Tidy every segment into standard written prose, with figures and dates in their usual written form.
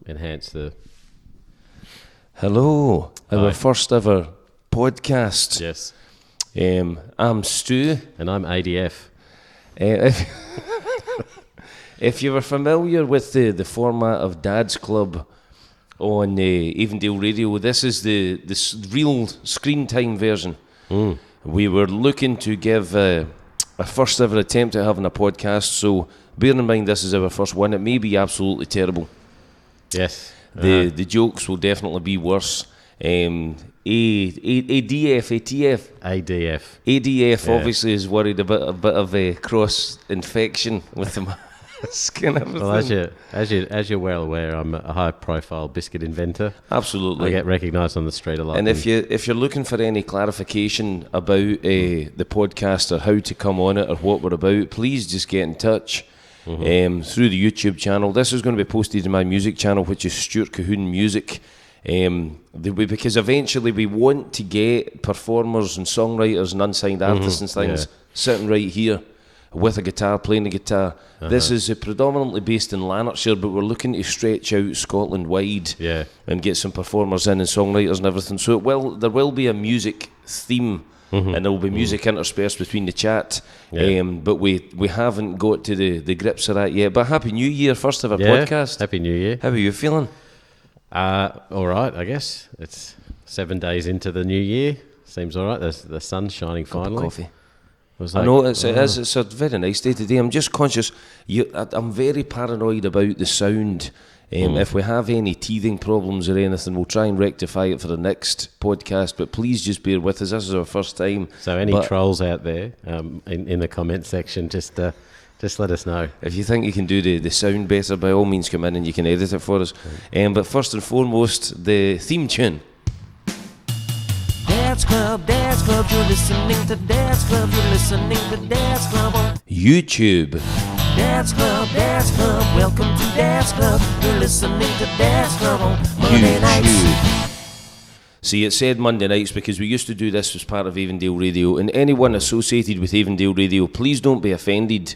enhance the... Hello, our first ever podcast. Yes. I'm Stu. And I'm ADF. If you were familiar with the format of Dad's Club on Avondale Radio, this is the real screen time version. We were looking to give a first ever attempt at having a podcast, so bear in mind this is our first one. It may be absolutely terrible. Yes. The jokes will definitely be worse. ADF, ADF, yeah. Obviously is worried about a bit of a cross infection with the mask and everything. Well, as you're well aware, I'm a high profile biscuit inventor. Absolutely. I get recognised on the street a lot. And if you're looking for any clarification about the podcast or how to come on it or what we're about, please just get in touch. Through the YouTube channel. This is going to be posted in my music channel, which is stuartcolquhoun Music, because eventually we want to get performers and songwriters and unsigned artists and things sitting right here with a guitar, playing the guitar. This is predominantly based in Lanarkshire, but we're looking to stretch out Scotland wide and get some performers in and songwriters and everything. So there will be a music theme. And there will be music interspersed between the chat, but we haven't got to the grips of that yet. But Happy New Year, first ever podcast. Happy New Year. How are you feeling? All right, I guess. It's 7 days into the new year. Seems all right. The sun's shining finally. Cup of coffee. I know it's a very nice day today. I'm just conscious. I'm very paranoid about the sound. If we have any teething problems or anything, we'll try and rectify it for the next podcast, but please just bear with us. This is our first time. So any trolls out there in the comment section, just let us know. If you think you can do the sound better, by all means come in and you can edit it for us. But first and foremost, the theme tune. Dad's Club, you're listening to Dad's Club, you're listening to Dad's Club on YouTube. Dad's Club, welcome to Dad's Club. You're listening to Dad's Club on Monday nights. See, it said Monday nights because we used to do this as part of Avondale Radio, and anyone associated with Avondale Radio, please don't be offended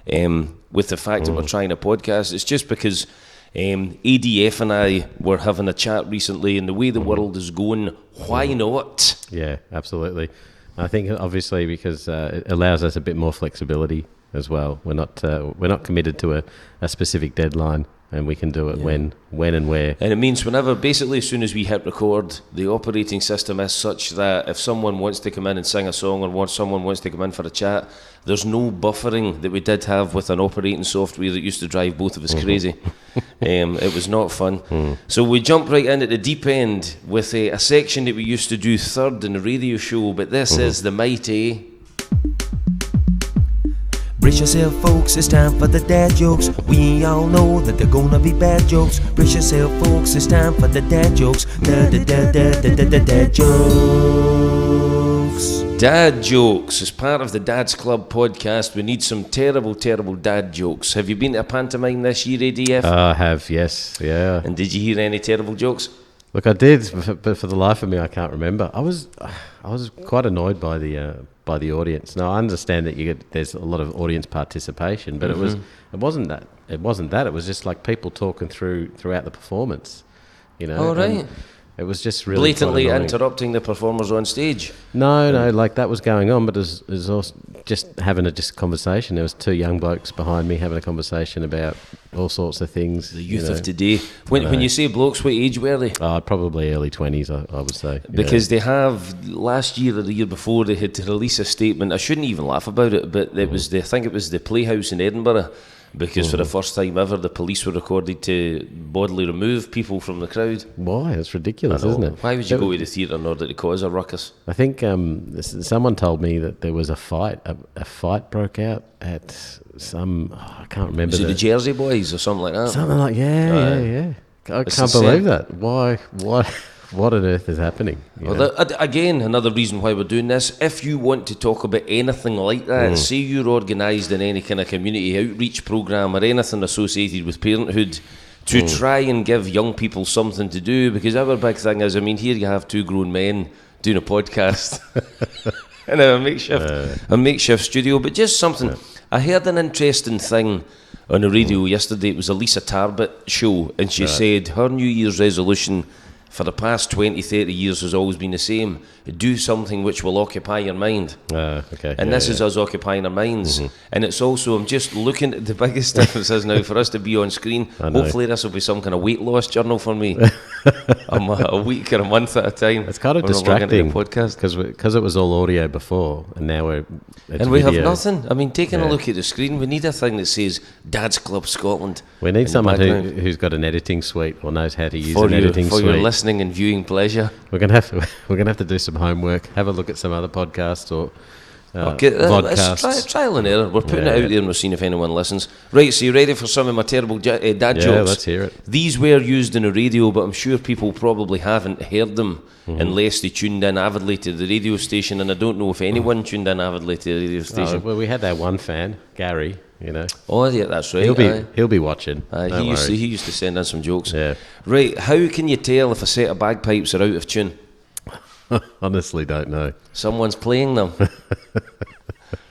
with the fact that we're trying a podcast. It's just because ADF and I were having a chat recently, and the way the world is going, why not? Yeah, absolutely. I think obviously because it allows us a bit more flexibility as well. We're not committed to a specific deadline, and we can do it when and where. And it means whenever, basically as soon as we hit record, the operating system is such that if someone wants to come in and sing a song or someone wants to come in for a chat, there's no buffering that we did have with an operating software that used to drive both of us crazy. It was not fun. So we jump right in at the deep end with a section that we used to do third in the radio show, but this is the mighty... Brace yourself, folks, it's time for the dad jokes. We all know that they're gonna be bad jokes. Brace yourself, folks, it's time for the dad jokes. Dad jokes. Dad jokes. As part of the Dad's Club podcast, we need some terrible, terrible dad jokes. Have you been to a pantomime this year, ADF? I have, yes, yeah. And did you hear any terrible jokes? Look, I did, but for the life of me, I can't remember. I was quite annoyed by the audience. Now I understand that there's a lot of audience participation, but it wasn't that. It was just like people talking throughout the performance. You know. Oh, right. It was just really blatantly interrupting the performers on stage. No, like that was going on, but it was also just having a conversation. There was two young blokes behind me having a conversation about all sorts of things. The youth of today. When you say blokes, what age were they? Probably early 20s, I would say. Because they have, last year or the year before, they had to release a statement. I shouldn't even laugh about it, but I think it was the Playhouse in Edinburgh. Because for the first time ever, the police were recorded to bodily remove people from the crowd. Why? It's ridiculous, isn't it? Why would you go to the theatre in order to cause a ruckus? I think someone told me that there was a fight. A fight broke out at some... I can't remember. Was it the Jersey Boys or something like that? Something like, yeah. I can't believe that. Why? What on earth is happening? Well, again, another reason why we're doing this. If you want to talk about anything like that, say you're organised in any kind of community outreach programme or anything associated with parenthood, to try and give young people something to do, because our big thing is, here you have two grown men doing a podcast in a makeshift studio, but just something. I heard an interesting thing on the radio yesterday. It was a Lisa Tarbett show, and she said her New Year's resolution for the past 20, 30 years has always been the same. Do something which will occupy your mind. Okay. And this is us occupying our minds. And it's also, I'm just looking at the biggest difference is now for us to be on screen. Hopefully this will be some kind of weight loss journal for me. I'm a week or a month at a time. It's kind of distracting because it was all audio before, and now we have nothing. I mean, taking a look at the screen, we need a thing that says Dad's Club Scotland. We need someone who's got an editing suite or knows how to use an editing suite for your listening and viewing pleasure. We're gonna have to do some homework. Have a look at some other podcasts or podcasts. Trial and error. We're putting it out there and we're seeing if anyone listens. Right, so you ready for some of my terrible dad jokes? Yeah, let's hear it. These were used in the radio, but I'm sure people probably haven't heard them unless they tuned in avidly to the radio station, and I don't know if anyone tuned in avidly to the radio station. Well, we had that one fan, Gary, you know. Oh, yeah, that's right. He'll be watching. He used to send in some jokes. Yeah. Right, how can you tell if a set of bagpipes are out of tune? Honestly, don't know. Someone's playing them.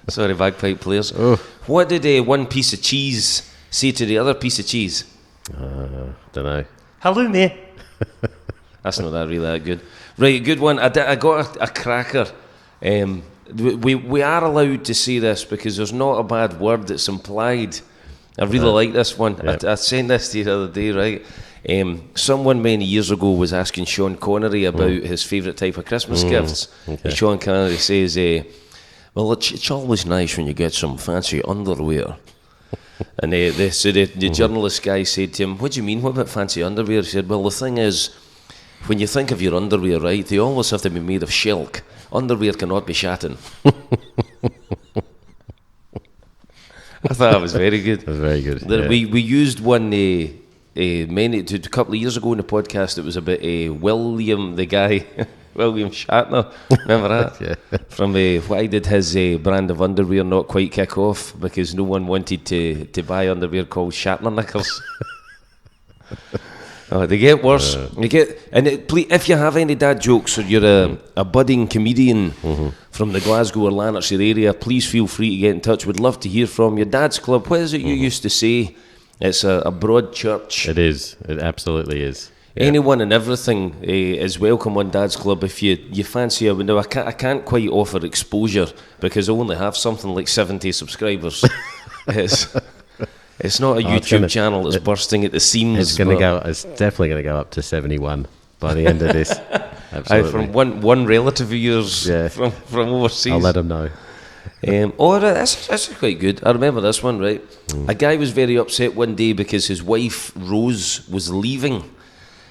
Sorry, bagpipe players. Oh. What did one piece of cheese say to the other piece of cheese? Don't know. Hello, mate. That's not really that good. Right, good one. I got a cracker. We are allowed to say this because there's not a bad word that's implied. I really like this one. Yep. I sent this to you the other day, right? Someone many years ago was asking Sean Connery about his favourite type of Christmas gifts. Okay. And Sean Connery says, well, it's always nice when you get some fancy underwear. And the journalist guy said to him, what do you mean, what about fancy underwear? He said, well, the thing is, when you think of your underwear, right, they always have to be made of silk. Underwear cannot be satin. I thought that was very good. That was very good. We used one a couple of years ago in the podcast. It was about William, the guy, William Shatner. Remember that? Yeah. From why did his brand of underwear not quite kick off? Because no one wanted to buy underwear called Shatner knickers. Oh, they get worse. If you have any dad jokes or you're a budding comedian from the Glasgow or Lanarkshire area, please feel free to get in touch. We'd love to hear from you. Dad's Club, what is it you used to say? It's a broad church. It is. It absolutely is. Yeah. Anyone and everything is welcome on Dad's Club if you fancy it. Now, I can't quite offer exposure because I only have something like 70 subscribers. It's not a YouTube channel that's bursting at the seams. It's definitely going to go up to 71 by the end of this. Absolutely. From one relative of yours from overseas. I'll let him know. That's quite good. I remember this one, right? A guy was very upset one day because his wife Rose was leaving,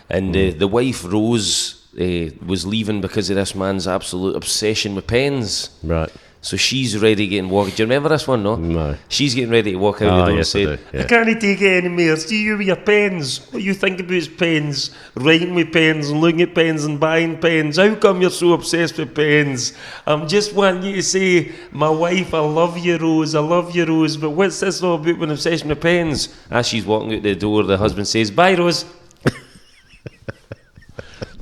and the wife Rose was leaving because of this man's absolute obsession with pens. Right. So she's ready getting walk. Do you remember this one? No. She's getting ready to walk out the door and say, I can't take it anymore. See you with your pens. What you think about is pens. Writing with pens and looking at pens and buying pens. How come you're so obsessed with pens? I'm just wanting you to say, my wife, I love you, Rose. I love you, Rose. But what's this all about with an obsession with pens? As she's walking out the door, the husband says, bye, Rose.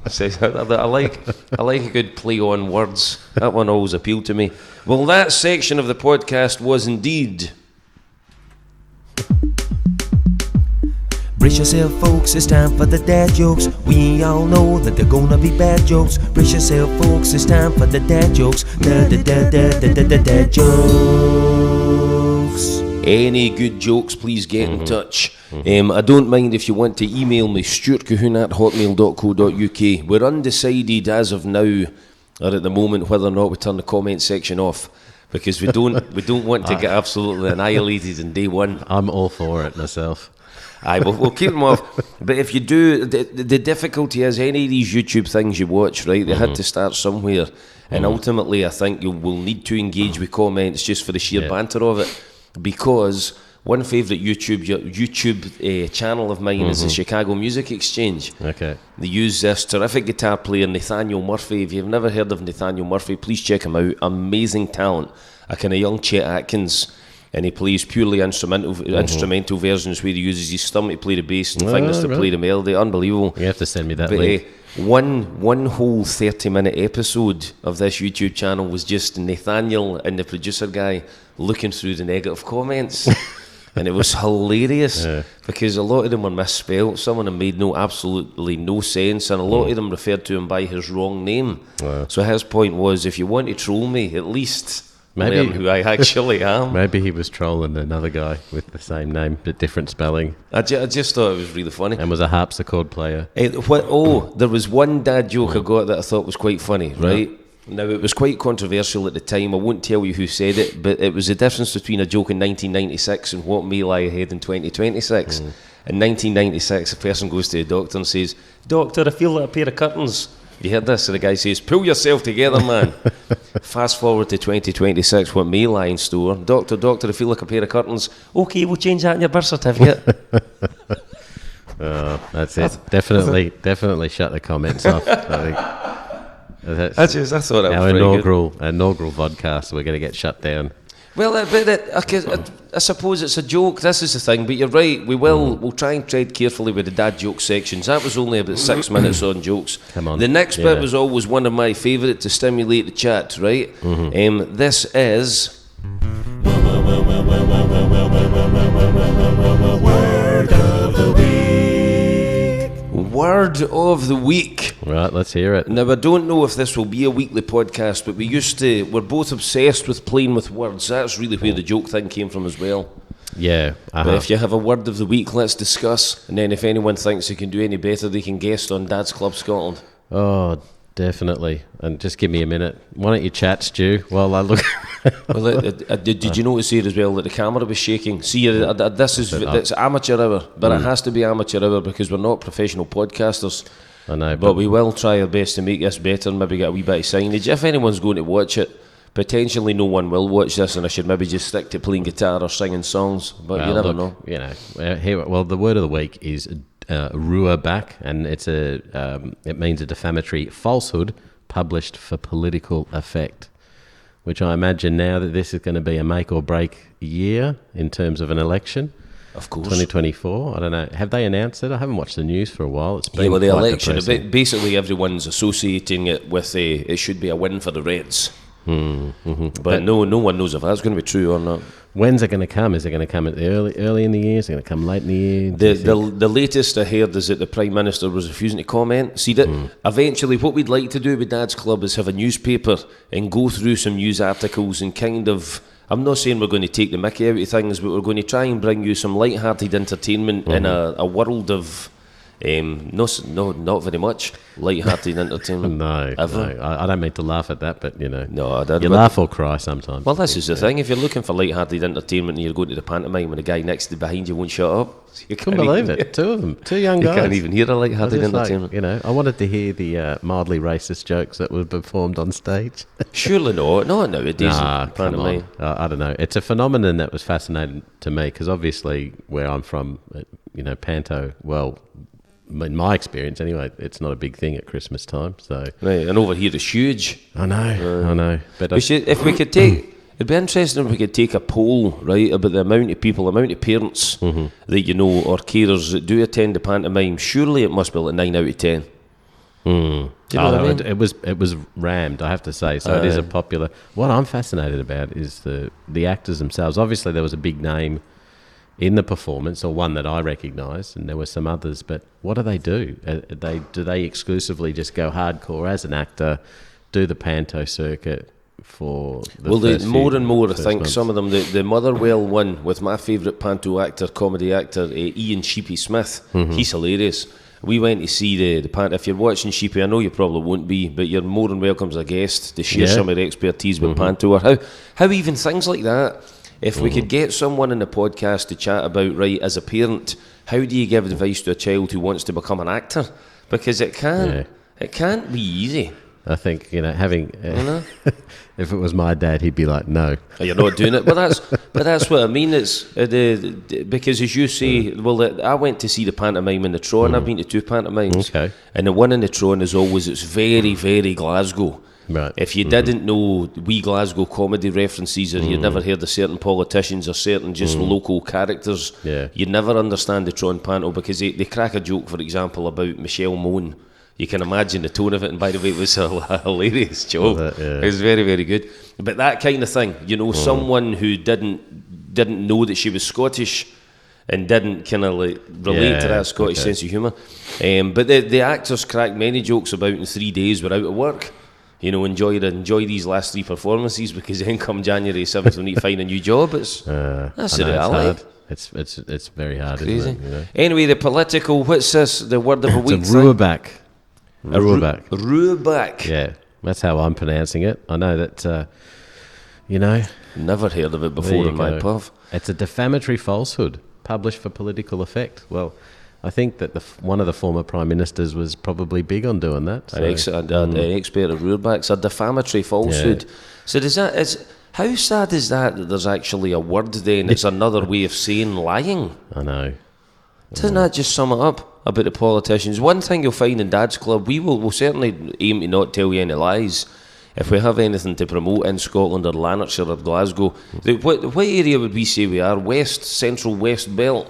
I like a good play on words. That one always appealed to me. Well, that section of the podcast was indeed. Brace yourself, folks, it's time for the dad jokes. We all know that they're gonna be bad jokes. Brace yourself, folks, it's time for the dad jokes. Dad jokes. Any good jokes, please get in touch. I don't mind if you want to email me, stuartcolquhoun@hotmail.co.uk. We're undecided as of now, or at the moment, whether or not we turn the comment section off, because we don't want to get absolutely annihilated in day one. I'm all for it myself. We'll keep them off. But if you do, the difficulty is any of these YouTube things you watch, right, they had to start somewhere. And ultimately, I think you will need to engage with comments just for the sheer banter of it. Because one favourite YouTube channel of mine is the Chicago Music Exchange. Okay. They use this terrific guitar player, Nathaniel Murphy. If you've never heard of Nathaniel Murphy, please check him out. Amazing talent. A kind of young Chet Atkins. And he plays purely instrumental versions where he uses his thumb to play the bass and fingers to play the melody. Unbelievable. You have to send me that link. One whole 30-minute episode of this YouTube channel was just Nathaniel and the producer guy looking through the negative comments. And it was hilarious because a lot of them were misspelled. Some of them made absolutely no sense, and a lot of them referred to him by his wrong name. So his point was, if you want to troll me, at least learn who I actually am. Maybe he was trolling another guy with the same name but different spelling. I just thought it was really funny. And was a harpsichord player. There was one dad joke I got that I thought was quite funny, right? Now, it was quite controversial at the time. I won't tell you who said it, but it was the difference between a joke in 1996 and what may lie ahead in 2026. In 1996, a person goes to the doctor and says, "Doctor, I feel like a pair of curtains." You heard this? So the guy says, "Pull yourself together, man." Fast forward to 2026, what may lie in store. Doctor, I feel like a pair of curtains." "Okay, we'll change that in your birth certificate." That's it. Definitely shut the comments off. I think. I thought that was our good. inaugural vodcast. We're going to get shut down. Well, I suppose it's a joke. This is the thing, but you're right. We'll try and tread carefully with the dad joke sections. That was only about 6 minutes on jokes. Come on. The next bit was always one of my favourite to stimulate the chat. Right. This is. Word of the week. Right, let's hear it. Now, I don't know if this will be a weekly podcast, but we're both obsessed with playing with words. That's really where the joke thing came from as well. Yeah. But if you have a word of the week, let's discuss. And then if anyone thinks they can do any better, they can guest on Dad's Club Scotland. Oh, definitely. And just give me a minute. Why don't you chat, Stu, while I look... Well, did you notice here as well that the camera was shaking? See, it's amateur hour, but it has to be amateur hour because we're not professional podcasters. I know, but we will try our best to make this better and maybe get a wee bit of signage. If anyone's going to watch it, potentially no one will watch this, and I should maybe just stick to playing guitar or singing songs. But you never know. You know, the word of the week is ruaback, and it means a defamatory falsehood published for political effect. Which I imagine now that this is going to be a make or break year in terms of an election. Of course. 2024. I don't know. Have they announced it? I haven't watched the news for a while. It's been the quite election. depressing. Basically, everyone's associating it with it should be a win for the Reds. But no one knows if that's going to be true or not. When's it going to come? Is it going to come at the early in the year? Is it going to come late in the year? The latest I heard is that the Prime Minister was refusing to comment. See, that eventually what we'd like to do with Dad's Club is have a newspaper and go through some news articles and kind of... I'm not saying we're going to take the mickey out of things, but we're going to try and bring you some light-hearted entertainment in a world of... not very much light-hearted entertainment. No, I don't mean to laugh at that, but you know, you laugh or cry sometimes. Well, this is the thing. If you're looking for light-hearted entertainment and you're going to the pantomime and the guy next to behind you won't shut up, you couldn't believe it. Two of them, two young guys. You can't even hear a light-hearted entertainment. I wanted to hear the mildly racist jokes that were performed on stage. Surely not. Not nowadays. Come on. I don't know. It's a phenomenon that was fascinating to me because obviously where I'm from, panto. Well. In my experience, anyway, it's not a big thing at Christmas time. So right, and over here it's huge. I know. But if we could take, it'd be interesting if we could take a poll, right, about the amount of people, amount of parents that you know or carers that do attend the pantomime. Surely it must be like 9 out of 10. Do you know what I mean? It was rammed, I have to say. So it is a popular. What I'm fascinated about is the actors themselves. Obviously, there was a big name in the performance, or one that I recognised, and there were some others, but what do? Do they exclusively just go hardcore as an actor, do the panto circuit for the more and more, I think months? some of them, the Motherwell one with my favourite panto actor, comedy actor, Ian Sheepy Smith, he's hilarious. We went to see the panto. If you're watching Sheepy, I know you probably won't be, but you're more than welcome as a guest to share some of your expertise with panto, or how even things like that. If we could get someone in the podcast to chat about, right, as a parent, how do you give advice to a child who wants to become an actor? Because it can't be easy. I think, having... if it was my dad, he'd be like, no. You're not doing it. But that's what I mean. It's because, as you say, I went to see the pantomime in the Tron. I've been to 2 pantomimes. Okay. And the one in the Tron is always, it's very, very Glasgow. Right. If you didn't know wee Glasgow comedy references, or you'd never heard of certain politicians or certain just local characters, you'd never understand the Tron Panto, because they crack a joke, for example, about Michelle Moan. You can imagine the tone of it, and by the way, it was a hilarious joke. It was very, very good. But that kind of thing, someone who didn't didn't know that she was Scottish and didn't kind of like relate to that Scottish sense of humour. But the actors cracked many jokes about in 3 days we're out of work. You know, enjoy these last 3 performances, because then come January 7th we need to find a new job. That's the reality. It's very hard. Crazy. Isn't it, you know? Anyway, the political. What's this? The word of a week. It's a rueback. A rueback. Rueback. Yeah, that's how I'm pronouncing it. I know that. You know. Never heard of it before in my pub. It's a defamatory falsehood published for political effect. Well, I think that one of the former prime ministers was probably big on doing that. So. An expert at ruebacks, a defamatory falsehood. Yeah. So how sad is that there's actually a word then? It's another way of saying lying. I know. Doesn't that just sum it up about the politicians? One thing you'll find in Dad's Club, we'll certainly aim to not tell you any lies. If we have anything to promote in Scotland or Lanarkshire or Glasgow, what area would we say we are? Central West Belt?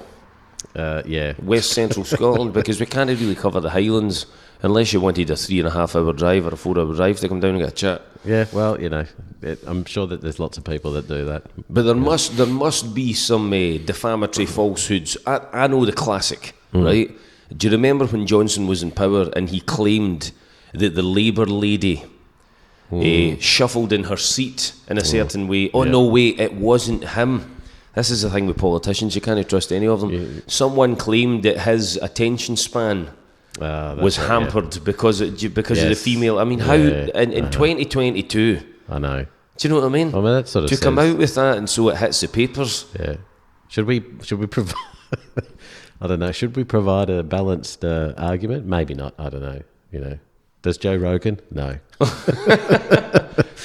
West Central Scotland, because we can't really cover the Highlands unless you wanted a 3.5 hour drive or a 4 hour drive to come down and get a chat. Yeah, well, you know, I'm sure that there's lots of people that do that. But there must be some defamatory falsehoods. I know the classic, right? Do you remember when Johnson was in power and he claimed that the Labour lady shuffled in her seat in a certain way? No, wait, it wasn't him. This is the thing with politicians, you can't trust any of them. Yeah. Someone claimed that his attention span was hampered because of the female. I mean, how in 2022? I know. Do you know what I mean? I mean, that sort of to come out with that and so it hits the papers. Yeah. Should we provide? I don't know. Should we provide a balanced argument? Maybe not. I don't know. You know. Does Joe Rogan? No.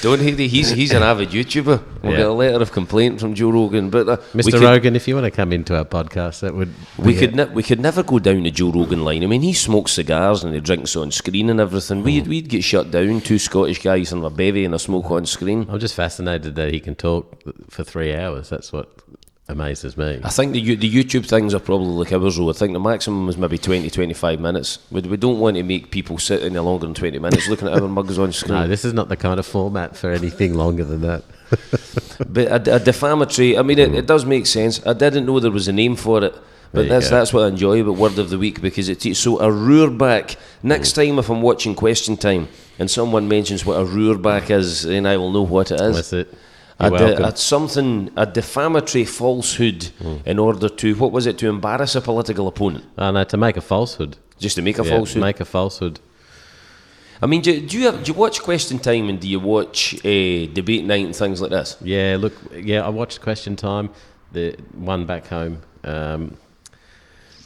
Don't he? He's an avid YouTuber. We'll get a letter of complaint from Joe Rogan. But Mr. Rogan, if you want to come into our podcast, that would we could never go down the Joe Rogan line. I mean, he smokes cigars and he drinks on screen and everything. We'd get shut down. 2 Scottish guys and a bevy and a smoke on screen. I'm just fascinated that he can talk for 3 hours. That's what amazes me. I think the YouTube things are probably like ours, though. I think the maximum is maybe 20-25 minutes. We don't want to make people sit in there longer than 20 minutes looking at our mugs on screen. No, this is not the kind of format for anything longer than that. But a defamatory, I mean, it does make sense. I didn't know there was a name for it, but that's what I enjoy about Word of the Week, because it's so a rureback. Next time if I'm watching Question Time and someone mentions what a rureback is, then I will know what it is. That's it. A defamatory falsehood in order to, what was it, to embarrass a political opponent? No, to make a falsehood. Just to make a falsehood? Make a falsehood. I mean, do you watch Question Time and do you watch Debate Night and things like this? Yeah, I watched Question Time, the one back home.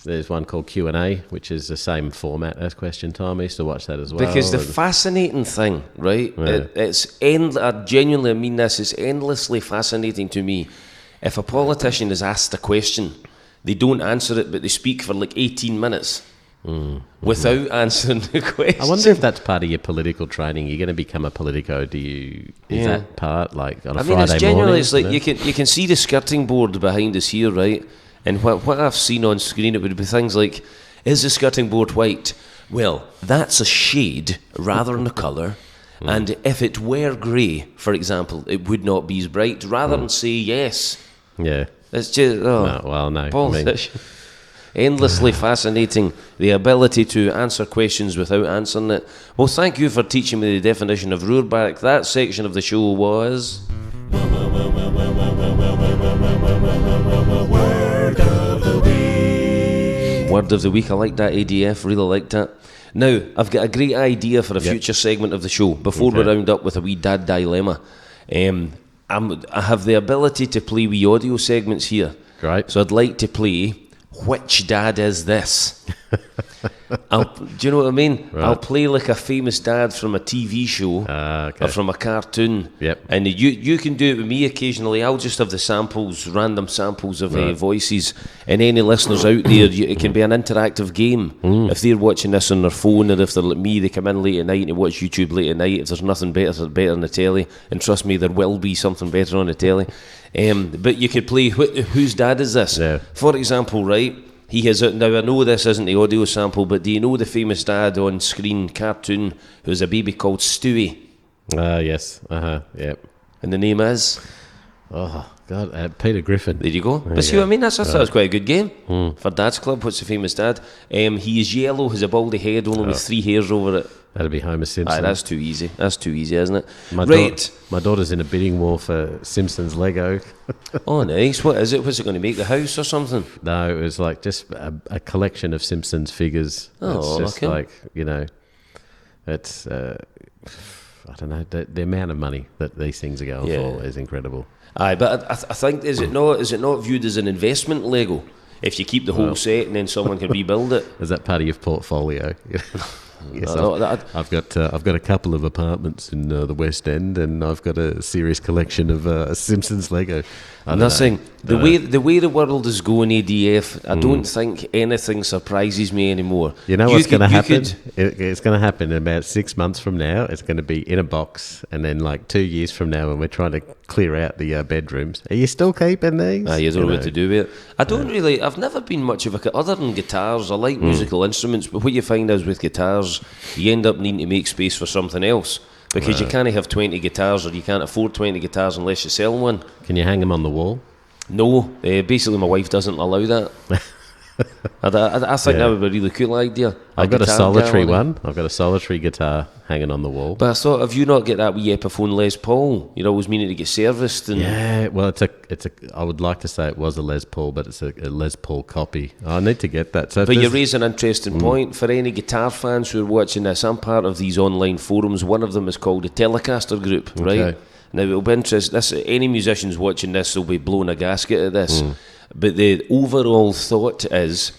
There's one called Q&A, which is the same format as Question Time. I used to watch that as well. Because the fascinating thing, right, I genuinely mean this, it's endlessly fascinating to me. If a politician is asked a question, they don't answer it, but they speak for like 18 minutes without answering the question. I wonder if that's part of your political training. You're going to become a politico. Is that part, like on a Friday morning? It's genuinely, it's like you can see the skirting board behind us here, right? And what I've seen on screen, it would be things like, is the skirting board white? Well, that's a shade rather than a colour. And if it were grey, for example, it would not be as bright. Rather than say yes. Yeah. It's just, no. Politician. Endlessly fascinating, the ability to answer questions without answering it. Well, thank you for teaching me the definition of rureback. That section of the show was... Word of the Week. I like that, ADF, really liked that. Now, I've got a great idea for a future segment of the show. Before we round up with a wee dad dilemma, I have the ability to play wee audio segments here. Right. So I'd like to play Which Dad Is This? Do you know what I mean? Right. I'll play like a famous dad from a TV show or from a cartoon. Yep. And you can do it with me occasionally. I'll just have the samples, random samples of voices. And any listeners out there, it can be an interactive game. If they're watching this on their phone, or if they're like me, they come in late at night and watch YouTube late at night. If there's nothing better on the telly, and trust me, there will be something better on the telly. But you could play Whose Dad Is This? Yeah. For example, right? He has now. I know this isn't the audio sample, but do you know the famous dad on screen cartoon who's a baby called Stewie? Yes. Yep. And the name is Oh, God, Peter Griffin. There you go. But see what I mean? I thought it was quite a good game for Dad's Club. What's the famous dad? He is yellow, has a baldy head, only with 3 hairs over it. That'd be Homer Simpson. Aye, that's too easy. That's too easy, isn't it? My daughter's in a bidding war for Simpsons Lego. Oh, nice. What is it? What's it going to make, the house or something? No, it was like just a collection of Simpsons figures. Oh, it's just okay. like, it's, I don't know, the amount of money that these things are going for is incredible. Aye, but I think, is it not viewed as an investment Lego? If you keep the whole set and then someone can rebuild it? Is that part of your portfolio? Yes, I've got a couple of apartments in the West End, and I've got a serious collection of Simpsons Lego. Nothing. The way the world is going, ADF, I don't think anything surprises me anymore. You know what's going to happen? It's going to happen in about 6 months from now. It's going to be in a box, and then like 2 years from now, when we're trying to clear out the bedrooms, are you still keeping these? You don't know what to do with it. I don't really. I've never been much of a other than guitars. I like musical instruments, but what you find is with guitars, you end up needing to make space for something else. Because you can't have 20 guitars, or you can't afford 20 guitars unless you sell one. Can you hang them on the wall? No, basically my wife doesn't allow that. I think that would be a really cool idea. I've got a solitary one. I've got a solitary guitar hanging on the wall. But I thought, have you not get that wee Epiphone Les Paul? You're always meaning to get serviced. And yeah, well, it's a. I would like to say it was a Les Paul, but it's a Les Paul copy. I need to get that. So but you raise an interesting point for any guitar fans who are watching this. I'm part of these online forums. One of them is called the Telecaster Group, right? Okay. Now it'll be interesting. Any musicians watching this will be blowing a gasket at this. But the overall thought is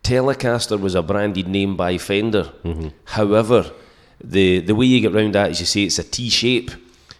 Telecaster was a branded name by Fender. However, the way you get around that is you say it's a T-shape.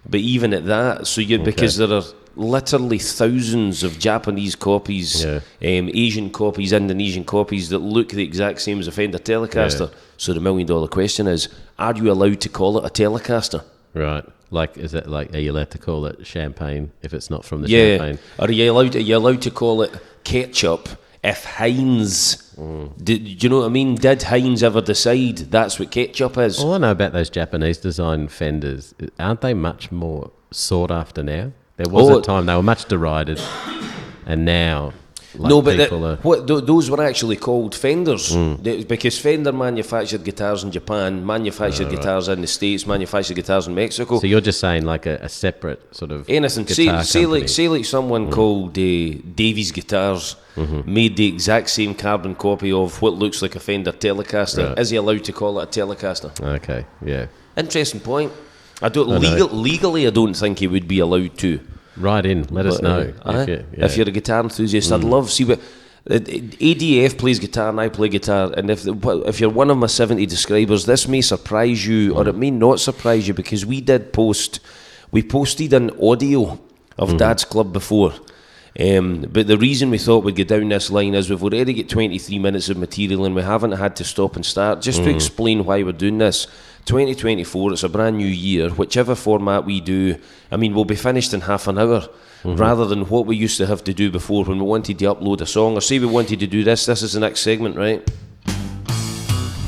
But even at that, because there are literally thousands of Japanese copies, Asian copies, Indonesian copies that look the exact same as a Fender Telecaster. So the $1 million question is, are you allowed to call it a Telecaster? Right. Like, is it like, are you allowed to call it champagne if it's not from the champagne? Are you allowed to call it ketchup if Heinz, do you know what I mean? Did Heinz ever decide that's what ketchup is? All I know about those Japanese design Fenders, aren't they much more sought after now? There was a time they were much derided, and now... those were actually called Fenders because Fender manufactured guitars in Japan, manufactured guitars in the States, manufactured guitars in Mexico. So you're just saying like a separate sort of anything. Guitar say company. like someone called Davies Guitars made the exact same carbon copy of what looks like a Fender Telecaster. Right. Is he allowed to call it a Telecaster? Okay, yeah. Interesting point. Legally, I don't think he would be allowed to. Write in, let us know. If you're a guitar enthusiast, I'd love to see what... ADF plays guitar and I play guitar, and if you're one of my 70 describers, this may surprise you or it may not surprise you, because we posted an audio of Dad's Club before. But the reason we thought we'd go down this line is we've already got 23 minutes of material and we haven't had to stop and start. Just to explain why we're doing this, 2024, it's a brand new year. Whichever format we do, I mean, we'll be finished in half an hour, rather than what we used to have to do before when we wanted to upload a song, or say we wanted to do this is the next segment, right?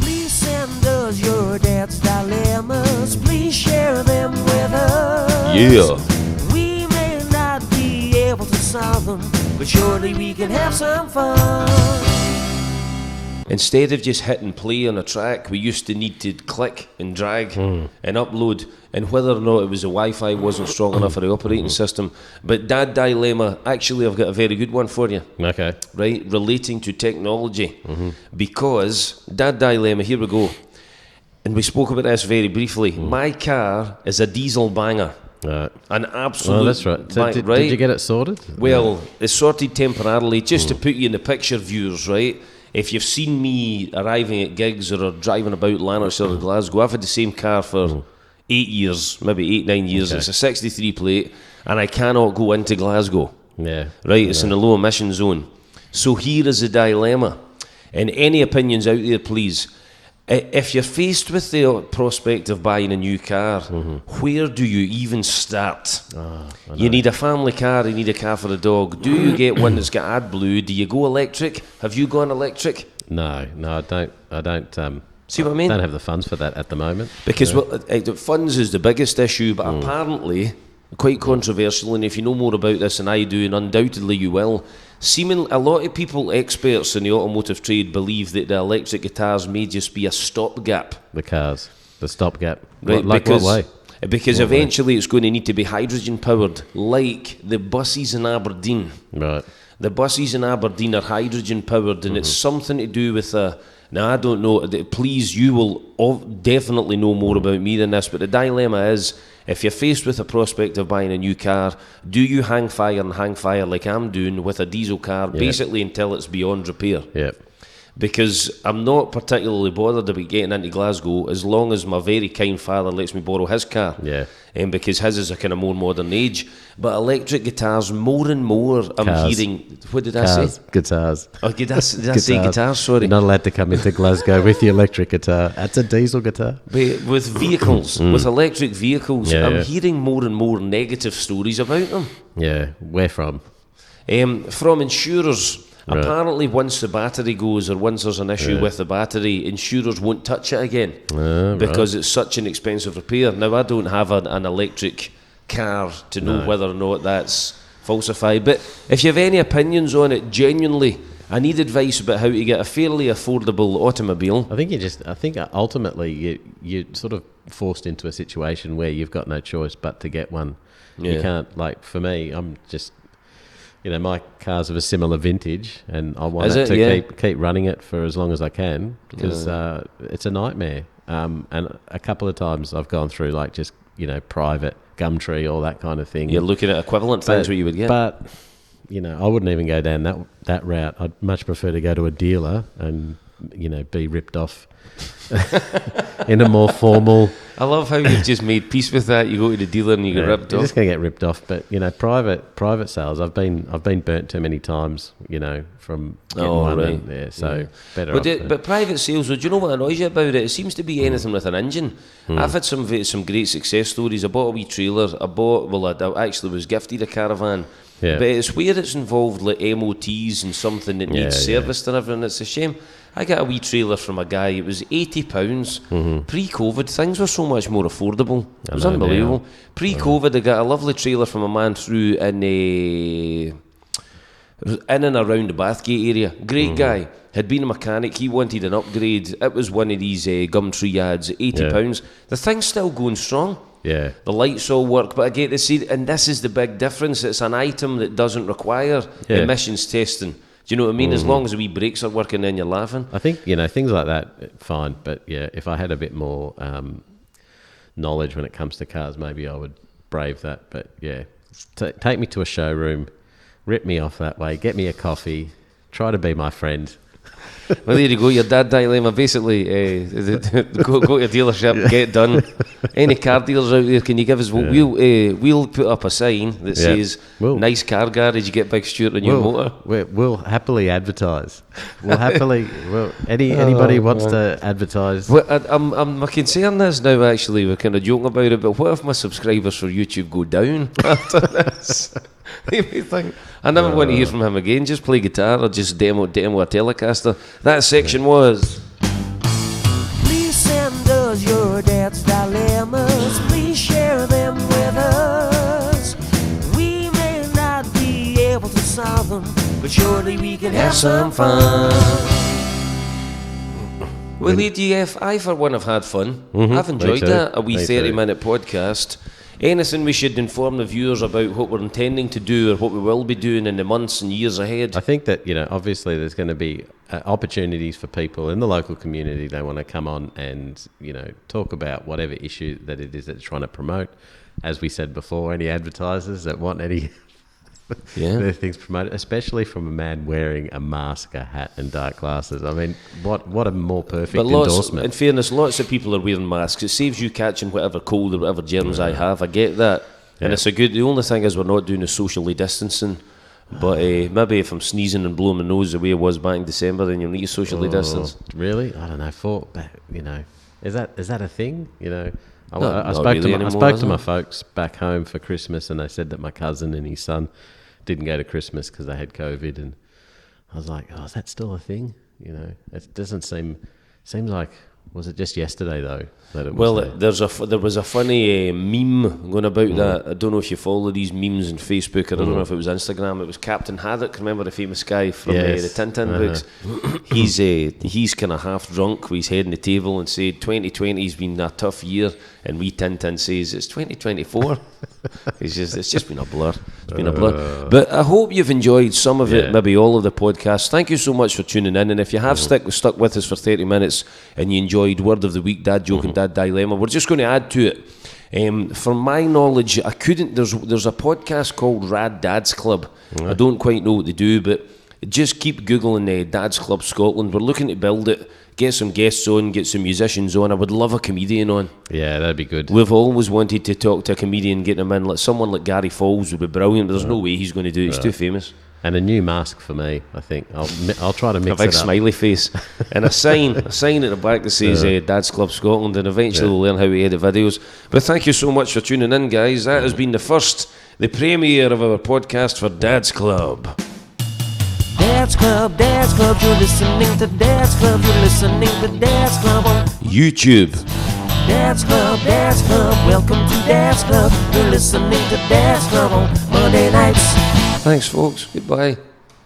Please send us your dad's dilemmas. Please share them with us. Yeah. We may not be able to solve them, but surely we can have some fun. Instead of just hitting play on a track, we used to need to click and drag and upload, and whether or not it was the Wi-Fi wasn't strong enough for the operating system. But Dad Dilemma, actually I've got a very good one for you. Okay. Right, relating to technology. Because, Dad Dilemma, here we go. And we spoke about this very briefly. My car is a diesel banger. An absolute... Oh, that's right. So did you get it sorted? Well, it's sorted temporarily, just to put you in the picture, viewers, right? If you've seen me arriving at gigs or driving about Lanarkshire or Glasgow, I've had the same car for 8 years, maybe 8-9 years. Okay. It's a 63 plate, and I cannot go into Glasgow. Yeah. Right, it's in a low emission zone. So here is the dilemma. And any opinions out there, please. If you're faced with the prospect of buying a new car, where do you even start? You need a family car, you need a car for a dog. Do you get one that's got AdBlue? Do you go electric? Have you gone electric? No, I don't. See what I mean? I don't have the funds for that at the moment. Because funds is the biggest issue, but apparently quite controversial, and if you know more about this than I do, and undoubtedly you will, seemingly a lot of people, experts in the automotive trade, believe that the electric guitars may just be a stopgap. The stopgap. Right, Like what way? Because What way? eventually it's going to need to be hydrogen powered, like the buses in Aberdeen. Right. The buses in Aberdeen are hydrogen powered, and it's something to do with now I don't know. Please, you will definitely know more about me than this. But the dilemma is, if you're faced with a prospect of buying a new car, do you hang fire like I'm doing with a diesel car, basically until it's beyond repair? Yeah. Because I'm not particularly bothered about getting into Glasgow as long as my very kind father lets me borrow his car. Yeah. Because his is a kind of more modern age. But electric guitars, more and more, I'm hearing... What did I say? Guitars. Oh, did I say guitars? Sorry. You're not allowed to come into Glasgow with the electric guitar. That's a diesel guitar. But with vehicles, with electric vehicles, Yeah, I'm yeah. hearing more and more negative stories about them. Yeah. Where from? From insurers. Right. Apparently, once the battery goes, or once there's an issue with the battery, insurers won't touch it again because it's such an expensive repair. Now, I don't have an electric car to know whether or not that's falsified. But if you have any opinions on it, genuinely, I need advice about how to get a fairly affordable automobile. I think ultimately you're sort of forced into a situation where you've got no choice but to get one. Yeah. You can't, like, for me, I'm just... my car's of a similar vintage, and I want it to keep running it for as long as I can because it's a nightmare. And a couple of times I've gone through like just private Gumtree, all that kind of thing. You're looking at equivalent things what you would get. But I wouldn't even go down that route. I'd much prefer to go to a dealer and be ripped off in a more formal. I love how you've just made peace with that. You go to the dealer and you get ripped You're off. just going to get ripped off. But private sales, I've been burnt too many times. From getting one. Right. Yeah, so better. But private sales, do you know what annoys you about it? It seems to be anything with an engine. I've had some great success stories. I bought a wee trailer. I actually was gifted a caravan. Yeah. But it's where it's involved like MOTs and something that needs serviced and everything. It's a shame. I got a wee trailer from a guy. It was £80. Pre-COVID, things were so much more affordable. It was unbelievable. Now. Pre-COVID, I got a lovely trailer from a man through in and around the Bathgate area. Great guy. Had been a mechanic. He wanted an upgrade. It was one of these Gumtree ads. £80. The thing's still going strong. Yeah. The lights all work, but I get to see, and this is the big difference. It's an item that doesn't require emissions testing. Do you know what I mean? As long as the wee brakes are working, then you're laughing. I think things like that, fine. But yeah, if I had a bit more knowledge when it comes to cars, maybe I would brave that. But yeah, take me to a showroom, rip me off that way, get me a coffee, try to be my friend. Well, there you go. Your dad dilemma. Basically, go to a dealership, get it done. Any car dealers out there, can you give us? We'll put up a sign that says "Nice car garage." You get Big Stuart a new motor. We'll happily advertise. Anybody wants to advertise? Well, my concern is now. Actually, we're kind of joking about it, but what if my subscribers for YouTube go down after this? I never want to hear from him again. Just play guitar or just demo a Telecaster. That section was. Please send us your dad's dilemmas. Please share them with us. We may not be able to solve them, but surely we can have some fun. Well, EDF, I for one have had fun. I've enjoyed too. that. A wee Me 30-minute podcast. Anything we should inform the viewers about what we're intending to do or what we will be doing in the months and years ahead? I think that, obviously there's going to be opportunities for people in the local community. They want to come on and, talk about whatever issue that it is that they're trying to promote. As we said before, any advertisers that want any their things promoted, especially from a man wearing a mask, a hat and dark glasses. I mean, what a more perfect endorsement. In fairness, lots of people are wearing masks. It saves you catching whatever cold or whatever germs I have. I get that. And it's a good... The only thing is we're not doing the socially distancing. But maybe if I'm sneezing and blowing my nose the way it was back in December, then you'll need to socially distance. Really? I don't know. Is that a thing? I Not spoke really to my folks back home for Christmas, and they said that my cousin and his son didn't go to Christmas because they had COVID, and I was like, oh, is that still a thing? It doesn't seems like Was it just yesterday though? That it was Well, there? there was a funny meme going about that. I don't know if you follow these memes on Facebook, or I don't know if it was Instagram. It was Captain Haddock. Remember the famous guy from the Tintin books? He's kind of half drunk with his head on the table and said 2020's been a tough year, and we Tintin says it's 2024. It's just been a blur. It's been a blur. But I hope you've enjoyed some of it, maybe all of the podcasts. Thank you so much for tuning in. And if you have stuck with us for 30 minutes and you enjoyed Word of the Week, Dad Joke and Dad Dilemma, we're just going to add to it. From my knowledge, I couldn't. There's a podcast called Rad Dads Club. I don't quite know what they do, but just keep googling Dads Club Scotland. We're looking to build it. Get some guests on, get some musicians on. I would love a comedian on. Yeah, that'd be good. We've always wanted to talk to a comedian, get him in. Like someone like Gary Falls would be brilliant, but there's no way he's going to do it. He's too famous. And a new mask for me, I think. I'll try to mix it up. A big smiley face. And a sign at the back that says Dad's Club Scotland, and eventually we'll learn how to edit videos. But thank you so much for tuning in, guys. That has been the premiere of our podcast for Dad's Club. Dad's Club, you're listening to Dad's Club, you're listening to Dad's Club on YouTube. Dad's Club, welcome to Dad's Club, you're listening to Dad's Club on Monday nights. Thanks, folks. Goodbye.